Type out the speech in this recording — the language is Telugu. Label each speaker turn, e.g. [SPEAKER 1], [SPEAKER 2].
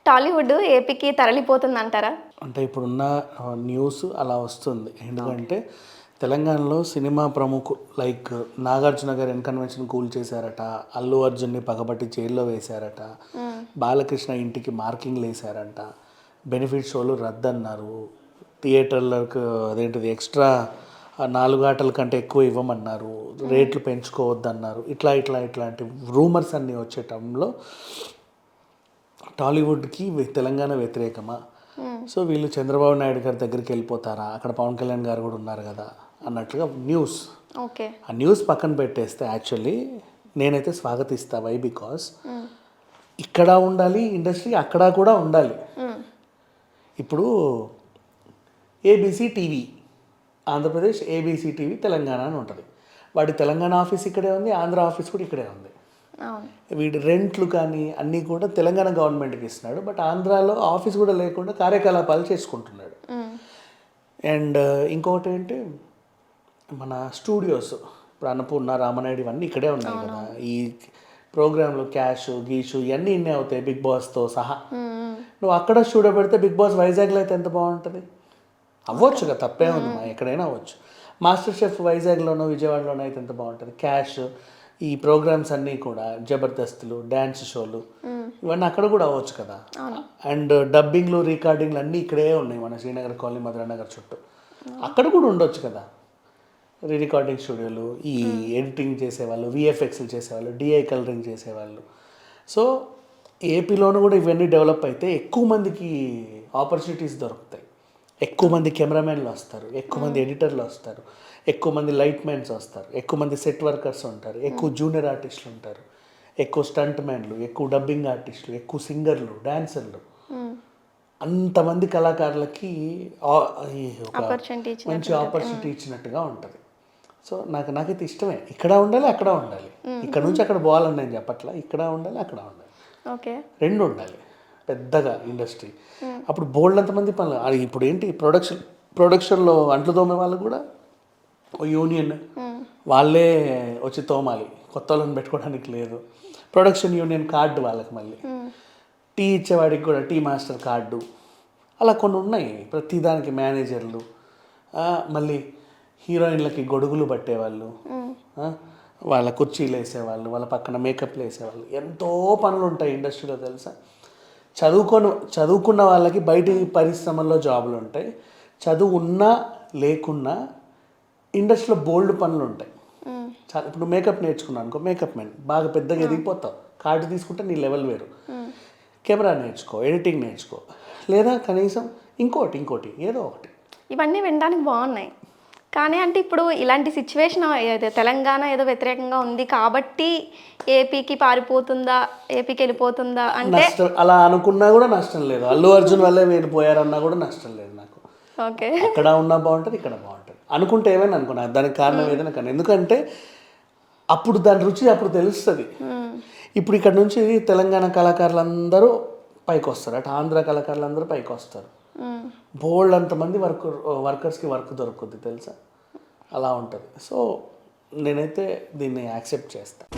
[SPEAKER 1] టాలీవుడ్ ఏపీకి తరలిపోతుంది అంటారా?
[SPEAKER 2] అంటే ఇప్పుడున్న న్యూస్ అలా వస్తుంది. ఎందుకంటే తెలంగాణలో సినిమా ప్రముఖులు లైక్ నాగార్జున గారు కన్వెన్షన్ కూల్ చేశారట, అల్లు అర్జున్ని పగబట్టి జైల్లో వేశారట, బాలకృష్ణ ఇంటికి మార్కింగ్లు వేశారంట, బెనిఫిట్ షోలు రద్దన్నారు, థియేటర్లకు అదేంటిది ఎక్స్ట్రా 4 ఆటల కంటే ఎక్కువ ఇవ్వమన్నారు, రేట్లు పెంచుకోవద్దన్నారు. ఇట్లాంటి రూమర్స్ అన్నీ వచ్చే టైంలో టాలీవుడ్కి తెలంగాణ వ్యతిరేకమా, సో వీళ్ళు చంద్రబాబు నాయుడు గారి దగ్గరికి వెళ్ళిపోతారా, అక్కడ పవన్ కళ్యాణ్ గారు కూడా ఉన్నారు కదా అన్నట్లుగా న్యూస్.
[SPEAKER 1] ఓకే,
[SPEAKER 2] ఆ న్యూస్ పక్కన పెట్టేస్తే యాక్చువల్లీ నేనైతే స్వాగతిస్తా. వై? బికాస్ ఇక్కడ ఉండాలి ఇండస్ట్రీ, అక్కడ కూడా ఉండాలి. ఇప్పుడు ABC TV Andhra Pradesh, ABC TV Telangana అని ఉంటుంది. వాడి తెలంగాణ ఆఫీస్ ఇక్కడే ఉంది, ఆంధ్ర ఆఫీస్ కూడా ఇక్కడే ఉంది. వీడి రెంట్లు కానీ అన్నీ కూడా తెలంగాణ గవర్నమెంట్కి ఇస్తున్నాడు, బట్ ఆంధ్రాలో ఆఫీస్ కూడా లేకుండా కార్యకలాపాలు చేసుకుంటున్నాడు. అండ్ ఇంకొకటి ఏంటి, మన స్టూడియోస్ ఇప్పుడు అన్నపూర్ణ, రామనాయుడు ఇవన్నీ ఇక్కడే ఉన్నాయి కదా. ఈ ప్రోగ్రాంలు క్యాష్ గీషు ఇవన్నీ ఇన్నే అవుతాయి బిగ్ బాస్తో సహా. నువ్వు అక్కడ స్టూడియో పెడితే బిగ్ బాస్ వైజాగ్లో అయితే ఎంత బాగుంటుంది. అవ్వచ్చు కదా, తప్పే ఉంది, మా ఎక్కడైనా అవ్వచ్చు. మాస్టర్ షెఫ్ వైజాగ్లోనో విజయవాడలోనో అయితే ఎంత బాగుంటుంది. క్యాష్ ఈ ప్రోగ్రామ్స్ అన్నీ కూడా జబర్దస్తులు, డ్యాన్స్ షోలు ఇవన్నీ అక్కడ కూడా అవ్వచ్చు కదా. అండ్ డబ్బింగ్లు, రికార్డింగ్లు అన్నీ ఇక్కడే ఉన్నాయి మన శ్రీనగర్ కాలనీ, మధురానగర్ చుట్టూ. అక్కడ కూడా ఉండొచ్చు కదా రికార్డింగ్ స్టూడియోలు, ఈ ఎడిటింగ్ చేసేవాళ్ళు, విఎఫ్ఎక్స్లు చేసేవాళ్ళు, డిఐ కలరింగ్ చేసేవాళ్ళు. సో ఏపీలోనూ కూడా ఇవన్నీ డెవలప్ అయితే ఎక్కువ మందికి ఆపర్చునిటీస్ దొరుకుతాయి. ఎక్కువ మంది కెమెరామెన్లు వస్తారు, ఎక్కువ మంది ఎడిటర్లు వస్తారు, ఎక్కువ మంది లైట్ మ్యాన్స్ వస్తారు, ఎక్కువ మంది సెట్ వర్కర్స్ ఉంటారు, ఎక్కువ జూనియర్ ఆర్టిస్టులు ఉంటారు, ఎక్కువ స్టంట్ మ్యాన్లు, ఎక్కువ డబ్బింగ్ ఆర్టిస్టులు, ఎక్కువ సింగర్లు, డాన్సర్లు, అంతమంది కళాకారులకి ఒక మంచి ఆపర్చునిటీ ఇచ్చినట్టుగా ఉంటుంది. సో నాకైతే ఇష్టమే. ఇక్కడ ఉండాలి, అక్కడ ఉండాలి. ఇక్కడ నుంచి అక్కడ పోవాలని నేను చెప్పట్లా, ఇక్కడ ఉండాలి, అక్కడ ఉండాలి, రెండు ఉండాలి పెద్దగా ఇండస్ట్రీ. అప్పుడు బోల్డ్ అంతమంది పనులు. ఇప్పుడు ఏంటి ప్రొడక్షన్లో అంట్లు తోమే వాళ్ళు కూడా యూనియన్ వాళ్ళే వచ్చి తోమాలి, కొత్త వాళ్ళని పెట్టుకోవడానికి లేదు. ప్రొడక్షన్ యూనియన్ కార్డు వాళ్ళకి, మళ్ళీ టీ ఇచ్చేవాడికి కూడా టీ మాస్టర్ కార్డు, అలా కొన్ని ఉన్నాయి. ప్రతిదానికి మేనేజర్లు, మళ్ళీ హీరోయిన్లకి గొడుగులు పట్టేవాళ్ళు, వాళ్ళ కుర్చీలు వేసేవాళ్ళు, వాళ్ళ పక్కన మేకప్లు వేసేవాళ్ళు, ఎంతో పనులు ఉంటాయి ఇండస్ట్రీలో తెలుసా. చదువుకున్న వాళ్ళకి బయట పరిశ్రమల్లో జాబులు ఉంటాయి. చదువు ఉన్నా లేకున్నా ఇండస్ట్రీలో బోల్డ్ పనులు ఉంటాయి. చాలా ఇప్పుడు మేకప్ నేర్చుకున్నాను అనుకో, మేకప్ మ్యాన్ బాగా పెద్దగా ఎదిగిపోతావు. కార్డు తీసుకుంటే నీ లెవెల్ వేరు. కెమెరా నేర్చుకో, ఎడిటింగ్ నేర్చుకో, లేదా కనీసం ఇంకోటి ఏదో ఒకటి.
[SPEAKER 1] ఇవన్నీ వినడానికి బాగున్నాయి, కానీ అంటే ఇప్పుడు ఇలాంటి సిచ్యువేషన్ తెలంగాణ ఏదో వ్యతిరేకంగా ఉంది కాబట్టి ఏపీకి పారిపోతుందా, ఏపీకి వెళ్ళిపోతుందా అంటే
[SPEAKER 2] అలా అనుకున్నా కూడా నష్టం లేదు. అల్లు అర్జున్ వల్లే వెళ్ళిపోయారన్నా కూడా నష్టం లేదు నాకు.
[SPEAKER 1] ఓకే,
[SPEAKER 2] అక్కడ ఉన్నా బాగుంటుంది, ఇక్కడ బాగుంటుంది అనుకుంటే ఏమైనా అనుకున్నా. దానికి కారణం ఏదైనా కానీ, ఎందుకంటే అప్పుడు దాని రుచి అప్పుడు తెలుస్తుంది. ఇప్పుడు ఇక్కడ నుంచి తెలంగాణ కళాకారులందరూ పైకి వస్తారు, అటు ఆంధ్ర కళాకారులందరూ పైకి వస్తారు. బోల్డ్ అంతమంది వర్కర్స్కి వర్క్ దొరుకుద్ది తెలుసా, అలా ఉంటుంది. సో నేనైతే దీన్ని యాక్సెప్ట్ చేస్తాను.